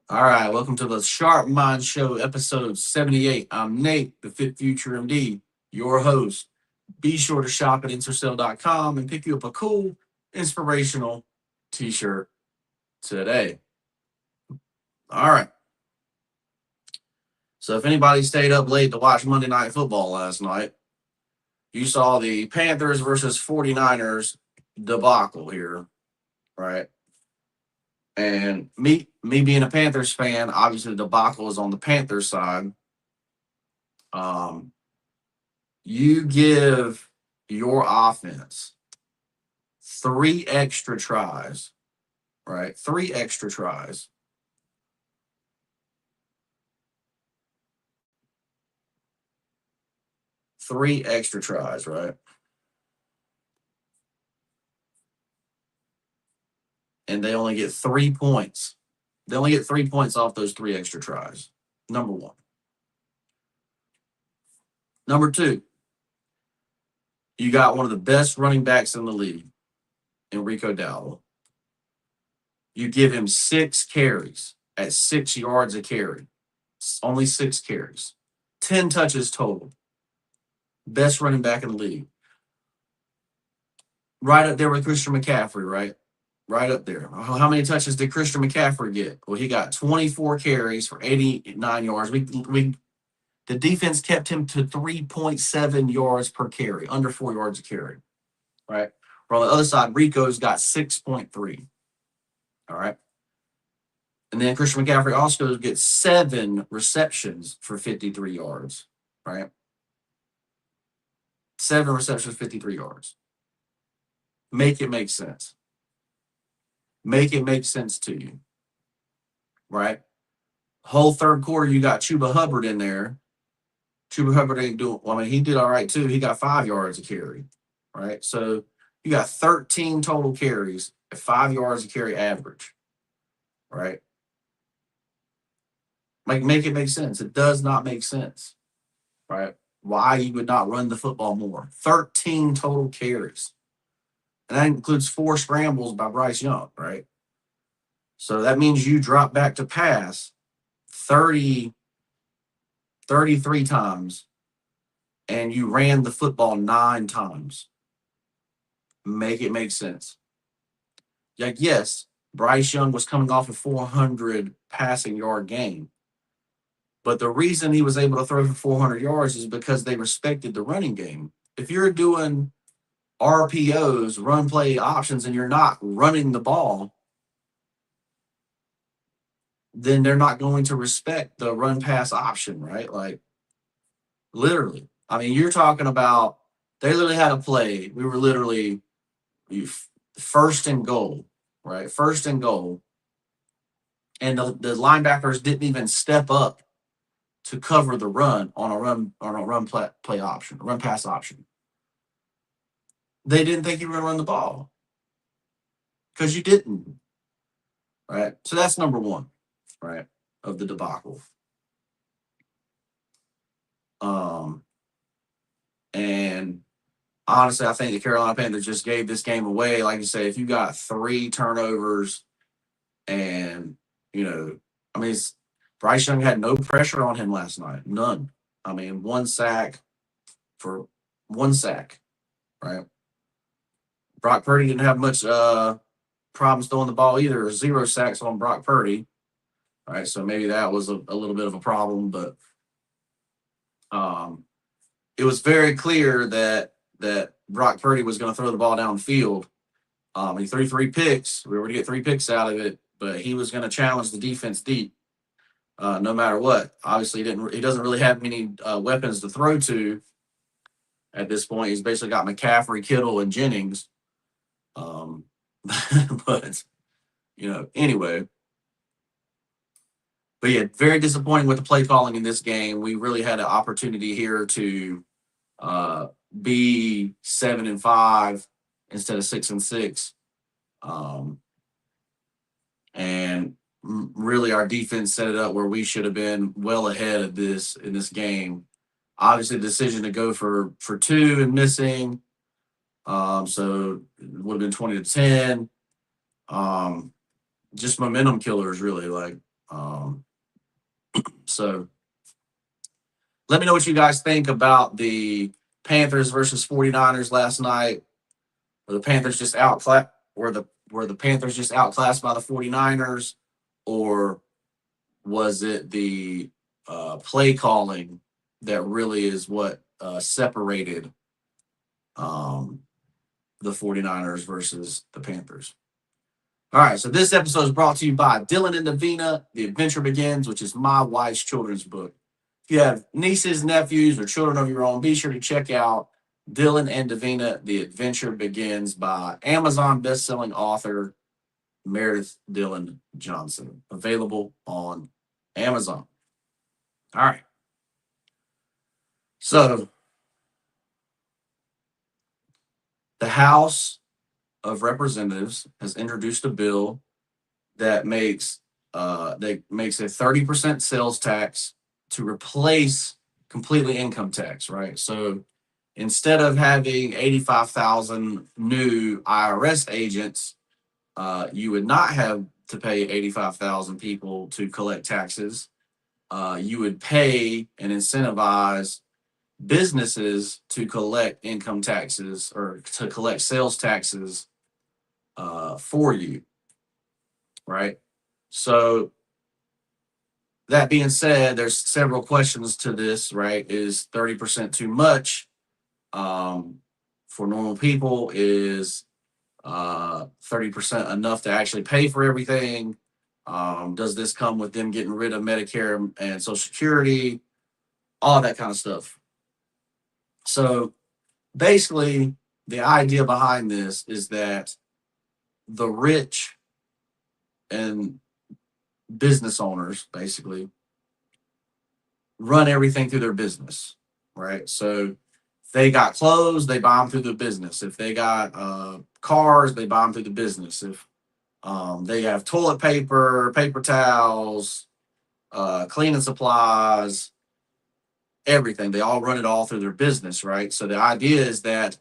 All right, welcome to the Sharp Mind Show, episode 78. I'm Nate, the Fit Future MD, your host. Be sure to shop at intercell.com and pick you up a cool, inspirational t shirt today. All right. So, if anybody stayed up late to watch Monday Night Football last night, you saw the Panthers versus 49ers debacle here, right? And me being a Panthers fan, obviously the debacle is on the Panthers side. Um, you give your offense three extra tries, right? Three extra tries. Three extra tries, right? And they only get 3 points. They only get 3 points off those three extra tries. Number one. Number two, you got one of the best running backs in the league, Enrico Dowdle. You give him 6 carries at 6 yards a carry. Only 6 carries. 10 touches total. Best running back in the league. Right up there with Christian McCaffrey, right? Right up there. How many touches did Christian McCaffrey get? Well, he got 24 carries for 89 yards. The defense kept him to 3.7 yards per carry, under 4 yards a carry, right? Or on the other side, Rico's got 6.3. All right. And then Christian McCaffrey also gets 7 receptions for 53 yards, right? 7 receptions, 53 yards. Make it make sense. Make it make sense to you, right? Whole third quarter, you got Chuba Hubbard in there. Chuba Hubbard ain't doing, well, I mean, he did all right too. He got 5 yards a carry, right? So you got 13 total carries at 5 yards a carry average, right? Like, make it make sense. It does not make sense, right? Why you would not run the football more. 13 total carries. And that includes 4 scrambles by Bryce Young, right? So that means you drop back to pass 33 times and you ran the football 9 times. Make it make sense. Like, yes, Bryce Young was coming off a 400 passing yard game. But the reason he was able to throw for 400 yards is because they respected the running game. If you're doing RPOs, run play options, and you're not running the ball, then they're not going to respect the run pass option, right? Like, literally. I mean, you're talking about they literally had a play. We were literally first and goal, right? First and goal. And the linebackers didn't even step up to cover the run on a run play option, run pass option. They didn't think you were going to run the ball because you didn't, right? So that's number one, right, of the debacle. And honestly, I think the Carolina Panthers just gave this game away. Like you say, if you got 3 turnovers and, I mean, Bryce Young had no pressure on him last night. None. I mean, 1 sack for 1 sack, right? Brock Purdy didn't have much problems throwing the ball either. 0 sacks on Brock Purdy, right? So maybe that was a little bit of a problem, but it was very clear that Brock Purdy was going to throw the ball downfield. He threw 3 picks. We were going to get 3 picks out of it, but he was going to challenge the defense deep, no matter what. Obviously, he doesn't really have many weapons to throw to at this point. He's basically got McCaffrey, Kittle, and Jennings. But anyway. But yeah, very disappointing with the play calling in this game. We really had an opportunity here to be 7-5 instead of 6-6. And really, our defense set it up where we should have been well ahead of this in this game. Obviously, the decision to go for 2 and missing. So it would have been 20-10. Just momentum killers, really. Like, Um, so let me know what you guys think about the Panthers versus 49ers last night. Were the Panthers just outclassed? Were the Panthers just outclassed by the 49ers, or was it the play calling that really is what separated um, the 49ers versus the Panthers? All right, so this episode is brought to you by Dylan and Davina, The Adventure Begins, which is my wife's children's book. If you have nieces, nephews, or children of your own, be sure to check out Dylan and Davina, The Adventure Begins by Amazon bestselling author Meredith Dillon Johnson. Available on Amazon. All right. So the House of Representatives has introduced a bill that makes a 30% sales tax to replace completely income tax, right? So instead of having 85,000 new IRS agents, you would not have to pay 85,000 people to collect taxes. You would pay and incentivize businesses to collect income taxes or to collect sales taxes for you, right? So that being said, there's several questions to this, right? Is 30% too much for normal people? Is 30% enough to actually pay for everything? Does this come with them getting rid of Medicare and Social Security? All that kind of stuff. So basically, the idea behind this is that the rich and business owners basically run everything through their business, right? So if they got clothes, they buy them through the business. If they got cars, they buy them through the business. If they have toilet paper, paper towels, cleaning supplies, everything, they all run it all through their business, right? So the idea is that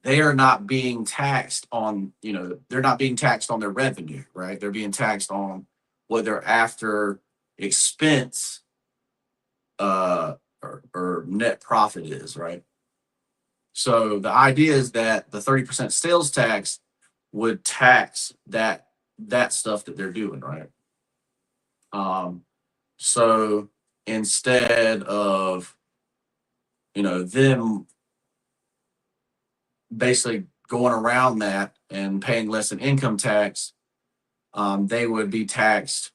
they are not being taxed on, they're not being taxed on their revenue, right? They're being taxed on what their after expense or net profit is, right? So the idea is that the 30% sales tax would tax that stuff that they're doing, right? So instead of them basically going around that and paying less in income tax, they would be taxed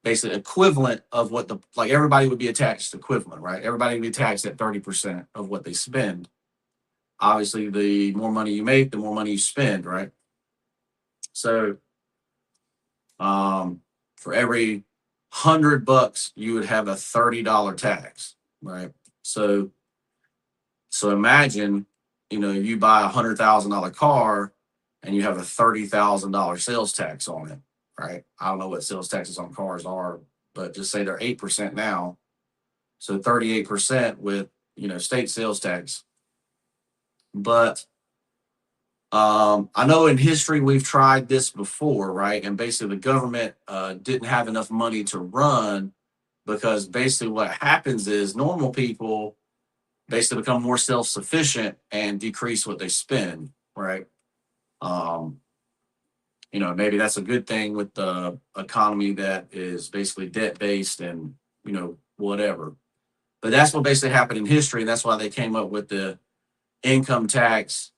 basically equivalent of what everybody would be taxed equivalent, right? Everybody would be taxed at 30% of what they spend. Obviously, the more money you make, the more money you spend, right? So, for every $100, you would have a $30 tax, right? So imagine, you buy $100,000 car and you have a $30,000 sales tax on it, right? I don't know what sales taxes on cars are, but just say they're 8% now. So 38% with, state sales tax. But I know in history we've tried this before, right? And basically the government didn't have enough money to run, because basically what happens is normal people basically become more self-sufficient and decrease what they spend, right? Maybe that's a good thing with the economy that is basically debt-based and, whatever. But that's what basically happened in history. And that's why they came up with the income tax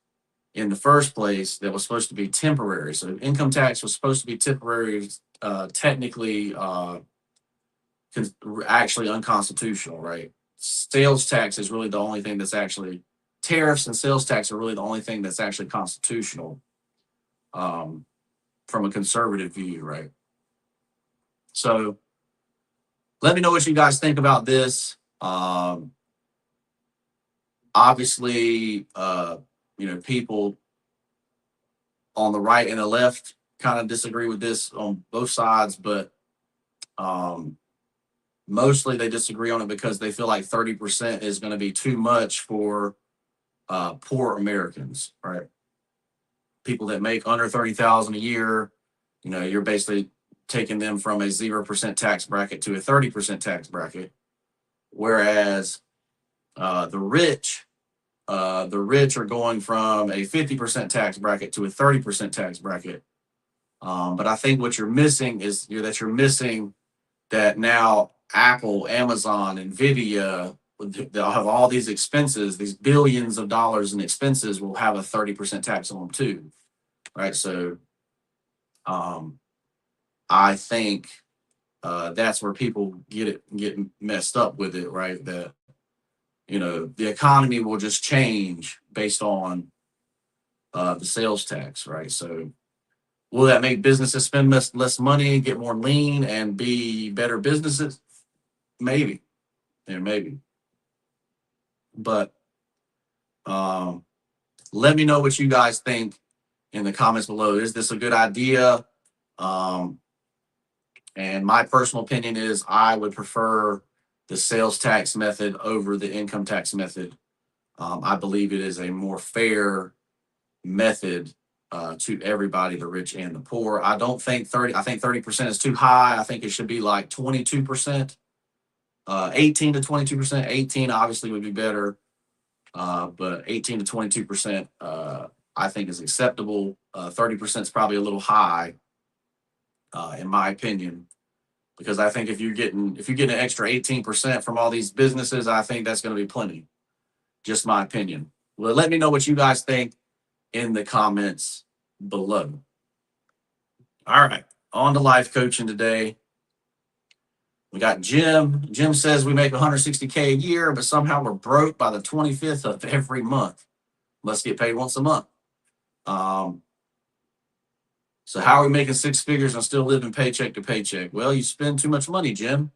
in the first place that was supposed to be temporary. So income tax was supposed to be temporary, technically, actually unconstitutional, right? Sales tax is really the only thing that's actually, tariffs and sales tax are really the only thing that's actually constitutional, from a conservative view, right? So let me know what you guys think about this. Obviously, people on the right and the left kind of disagree with this on both sides, but mostly they disagree on it because they feel like 30% is going to be too much for poor Americans, right? People that make under 30,000 a year, you're basically taking them from a 0% tax bracket to a 30% tax bracket. Whereas the rich are going from a 50% tax bracket to a 30% tax bracket. But I think what you're missing is that you're missing that now Apple, Amazon, Nvidia, they'll have all these expenses, these billions of dollars in expenses will have a 30% tax on them too, right? So I think that's where people get messed up with it, right? That the economy will just change based on the sales tax, right? So will that make businesses spend less money, get more lean, and be better businesses? Maybe, maybe. But let me know what you guys think in the comments below. Is this a good idea? And my personal opinion is I would prefer the sales tax method over the income tax method. I believe it is a more fair method to everybody, the rich and the poor. I don't think 30. I think 30% is too high. I think it should be like 22%, 18 to 22%. 18 obviously would be better, but 18 to 22%, I think is acceptable. 30% is probably a little high, in my opinion, because I think if you get an extra 18% from all these businesses, I think that's going to be plenty. Just my opinion. Well, let me know what you guys think in the comments below. All right, on to life coaching today. We got Jim. Jim says we make $160K a year, but somehow we're broke by the 25th of every month. Must get paid once a month. So how are we making six figures and still living paycheck to paycheck? Well, you spend too much money, Jim.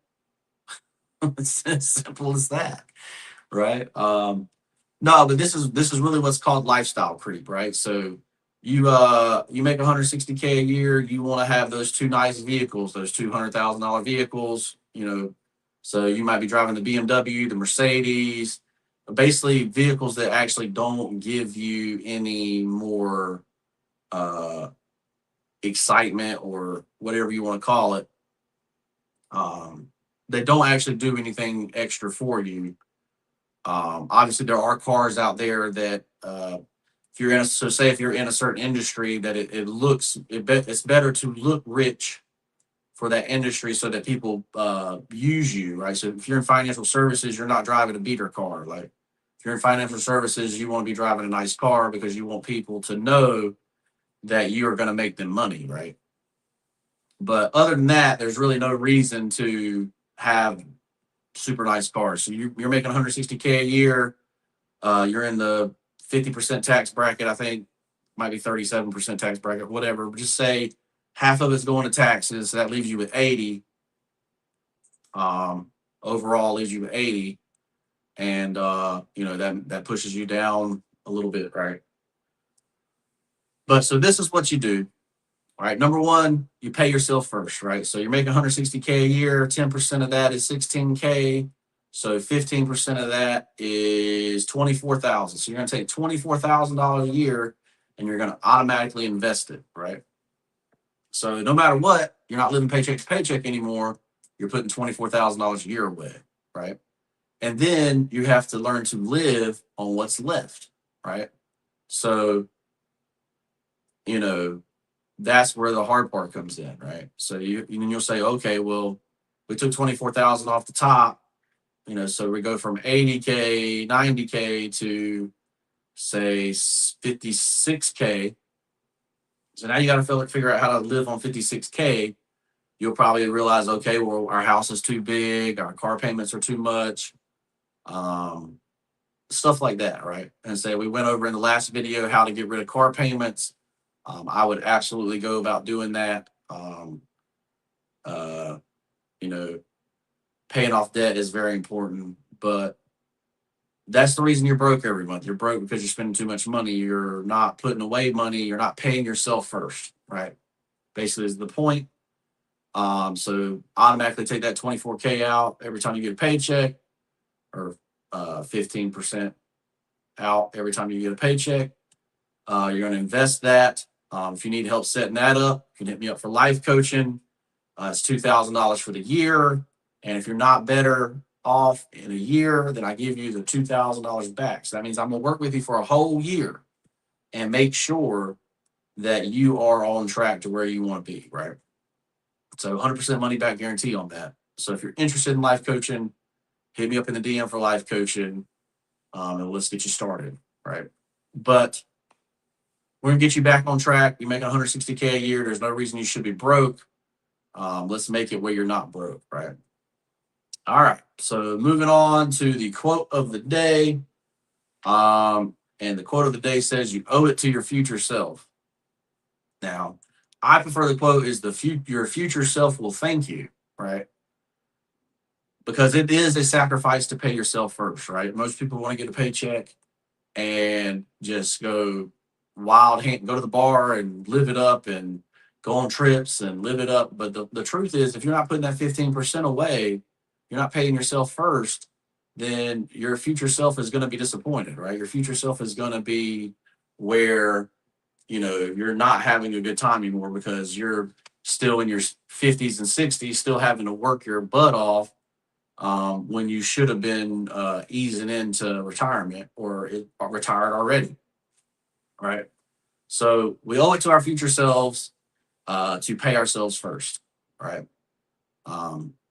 It's as simple as that, right? No, but this is really what's called lifestyle creep, right? So you make $160K a year. You want to have those two nice vehicles, those $200,000 vehicles. So you might be driving the BMW, the Mercedes, basically vehicles that actually don't give you any more excitement or whatever you want to call it. They don't actually do anything extra for you. Obviously, there are cars out there that if you're in a certain industry, that it's better to look rich for that industry so that people use you, right? So if you're in financial services, you're not driving a beater car. Like if you're in financial services, you want to be driving a nice car because you want people to know that you are going to make them money, right? But other than that, there's really no reason to have super nice cars. So you're making $160K a year. You're in the 50% tax bracket. I think might be 37% tax bracket, whatever. But just say half of it's going to taxes. So that leaves you with 80. Overall leaves you with 80. And that pushes you down a little bit, right? But so this is what you do. All right, number one, you pay yourself first, right? So you're making $160K a year. 10% of that is $16K. So 15% of that is $24,000. So you're going to take $24,000 a year and you're going to automatically invest it, right? So no matter what, you're not living paycheck to paycheck anymore. You're putting $24,000 a year away, right? And then you have to learn to live on what's left, right? So, that's where the hard part comes in, right? So you'll say, okay, well, we took 24,000 off the top, so we go from 80K, 90K to say 56K. So now you got to figure out how to live on 56K. You'll probably realize, okay, well, our house is too big, our car payments are too much, stuff like that, right? And say we went over in the last video how to get rid of car payments. I would absolutely go about doing that. Paying off debt is very important, but that's the reason you're broke every month. You're broke because you're spending too much money. You're not putting away money. You're not paying yourself first, right? Basically is the point. So automatically take that 24K out every time you get a paycheck, or 15% out every time you get a paycheck. You're going to invest that. If you need help setting that up, you can hit me up for life coaching. It's $2,000 for the year. And if you're not better off in a year, then I give you the $2,000 back. So that means I'm going to work with you for a whole year and make sure that you are on track to where you want to be, right? So 100% money back guarantee on that. So if you're interested in life coaching, hit me up in the DM for life coaching, and let's get you started, right? But we're going to get you back on track. You make $160K a year. There's no reason you should be broke. Let's make it where you're not broke, right? All right. So moving on to the quote of the day. And the quote of the day says, "You owe it to your future self." Now, I prefer the quote is your future self will thank you, right? Because it is a sacrifice to pay yourself first, right? Most people want to get a paycheck and just go go to the bar and live it up and go on trips and live it up. But the truth is, if you're not putting that 15% away, you're not paying yourself first, then your future self is going to be disappointed, right? Your future self is going to be where, you're not having a good time anymore because you're still in your 50s and 60s, still having to work your butt off, when you should have been easing into retirement or retired already, right? So we owe it to our future selves to pay ourselves first, right?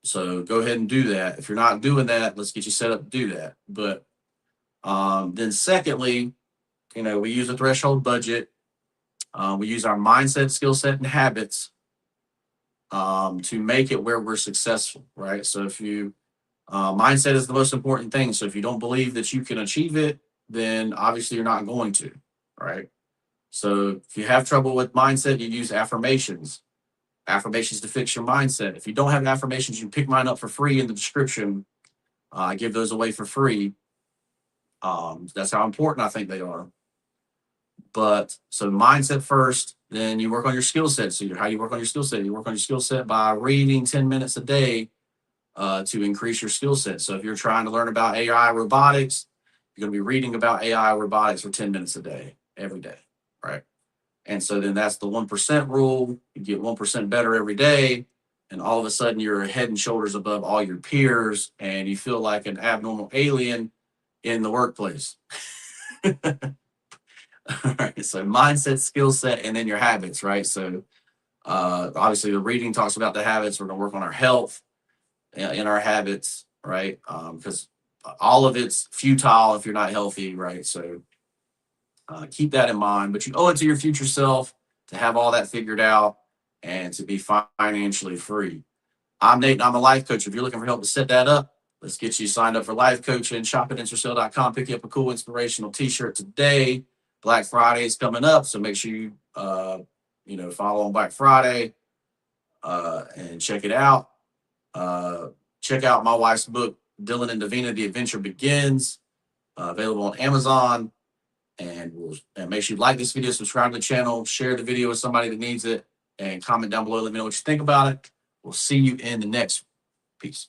So go ahead and do that. If you're not doing that, let's get you set up to do that. But then secondly, we use a threshold budget. We use our mindset, skill set, and habits to make it where we're successful, right? So if you mindset is the most important thing. So if you don't believe that you can achieve it, then obviously you're not going to, right? So if you have trouble with mindset, you use affirmations. Affirmations to fix your mindset. If you don't have affirmations, you can pick mine up for free in the description. I give those away for free. That's how important I think they are. But so mindset first, then you work on your skill set. So how you work on your skill set? You work on your skill set by reading 10 minutes a day to increase your skill set. So if you're trying to learn about AI robotics, you're going to be reading about AI robotics for 10 minutes a day, every day, right? And so then that's the 1% rule. You get 1% better every day. And all of a sudden you're head and shoulders above all your peers and you feel like an abnormal alien in the workplace. All right. So mindset, skill set, and then your habits, right? So obviously the reading talks about the habits. We're going to work on our health in our habits, right? Because all of it's futile if you're not healthy, right? So keep that in mind. But you owe it to your future self to have all that figured out and to be financially free. I'm Nate, and I'm a life coach. If you're looking for help to set that up, let's get you signed up for life coaching. Shop at intercell.com. Pick you up a cool inspirational t-shirt today. Black Friday is coming up, so make sure you follow on Black Friday and check it out. Check out my wife's book, Dylan and Davina, The Adventure Begins, available on Amazon. And make sure you like this video, subscribe to the channel, share the video with somebody that needs it, and comment down below. Let me know what you think about it. We'll see you in the next piece.